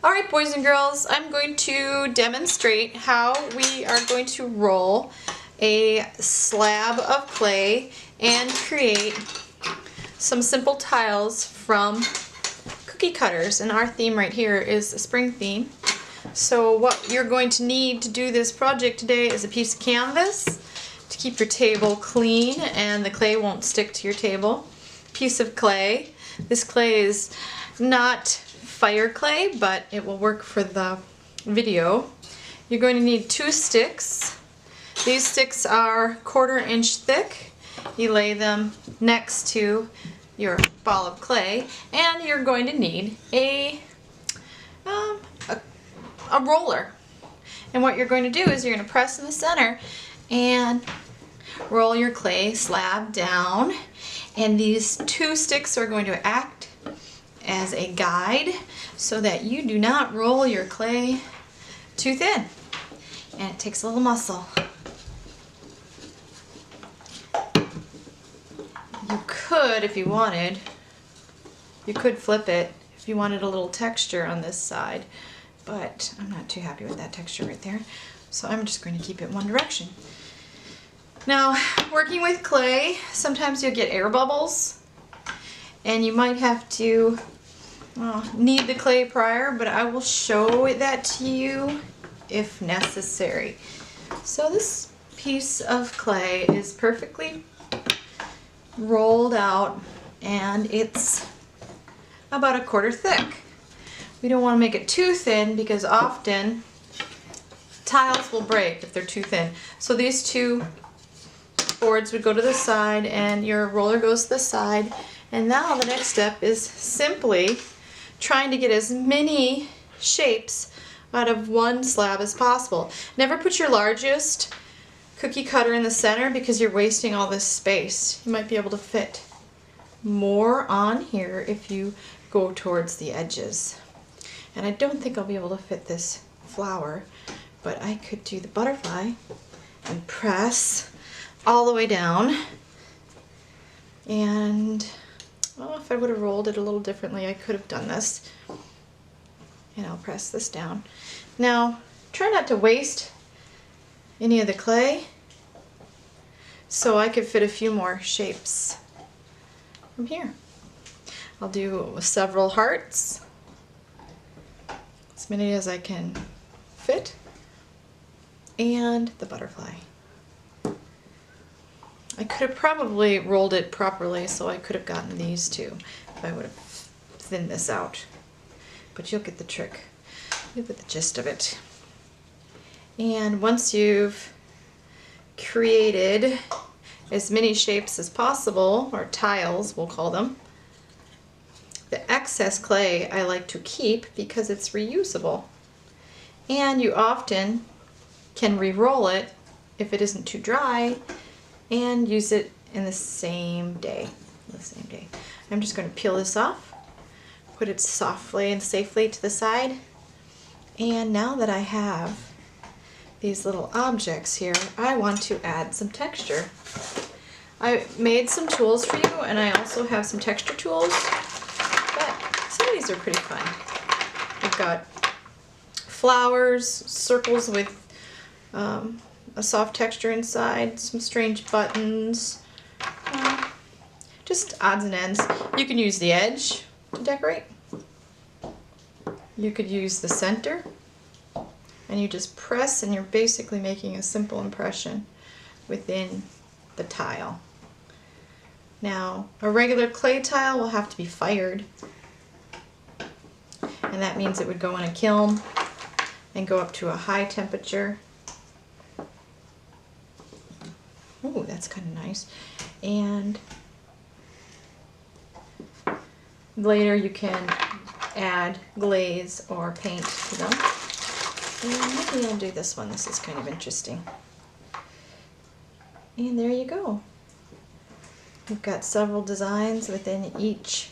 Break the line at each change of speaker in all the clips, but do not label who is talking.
Alright boys and girls, I'm going to demonstrate how we are going to roll a slab of clay and create some simple tiles from cookie cutters. And our theme right here is a spring theme. So what you're going to need to do this project today is a piece of canvas to keep your table clean and the clay won't stick to your table. A piece of clay. This clay is not fire clay, but it will work for the video. You're going to need 2 sticks. These sticks are 1/4 inch thick. You lay them next to your ball of clay, and you're going to need a roller. And what you're going to do is you're going to press in the center and roll your clay slab down, and these 2 sticks are going to act as a guide so that you do not roll your clay too thin. And it takes a little muscle. You could, if you wanted, you could flip it if you wanted a little texture on this side, but I'm not too happy with that texture right there, so I'm just going to keep it one direction. Now, working with clay, sometimes you'll get air bubbles, and you might have to knead the clay prior, but I will show that to you if necessary. So this piece of clay is perfectly rolled out, and it's about 1/4 thick. We don't want to make it too thin because often tiles will break if they're too thin. So these 2 boards would go to the side and your roller goes to the side. And now the next step is simply trying to get as many shapes out of one slab as possible. Never put your largest cookie cutter in the center because you're wasting all this space. You might be able to fit more on here if you go towards the edges. And I don't think I'll be able to fit this flower, but I could do the butterfly and press all the way down. And well, if I would have rolled it a little differently, I could have done this. And I'll press this down. Now, try not to waste any of the clay, so I could fit a few more shapes from here. I'll do several hearts, as many as I can fit, and the butterfly. I could have probably rolled it properly, so I could have gotten these too if I would have thinned this out. But you'll get the trick. You'll get the gist of it. And once you've created as many shapes as possible, or tiles we'll call them, the excess clay I like to keep because it's reusable. And you often can re-roll it if it isn't too dry and use it in the same day. I'm just going to peel this off, put it softly and safely to the side, and now that I have these little objects here, I want to add some texture. I made some tools for you, and I also have some texture tools, but some of these are pretty fun. We've got flowers, circles with a soft texture inside, some strange buttons, just odds and ends. You can use the edge to decorate. You could use the center, and you just press and you're basically making a simple impression within the tile. Now, a regular clay tile will have to be fired, and that means it would go in a kiln and go up to a high temperature. Ooh, that's kind of nice. And later you can add glaze or paint to them. And maybe I'll do this one. This is kind of interesting. And there you go. We've got several designs within each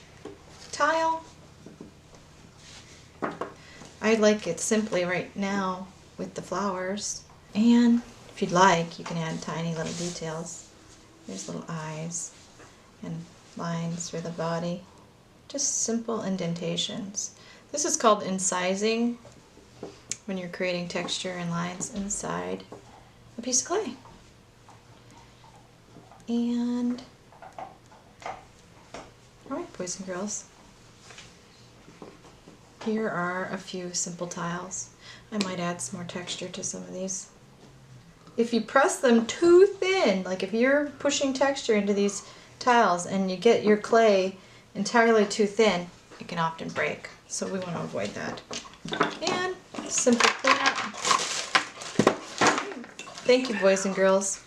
tile. I like it simply right now with the flowers. And if you'd like, you can add tiny little details. There's little eyes and lines for the body. Just simple indentations. This is called incising, when you're creating texture and lines inside a piece of clay. And, alright boys and girls, here are a few simple tiles. I might add some more texture to some of these. If you press them too thin, like if you're pushing texture into these tiles and you get your clay entirely too thin, it can often break. So we want to avoid that. And simple cleanup. Thank you, boys and girls.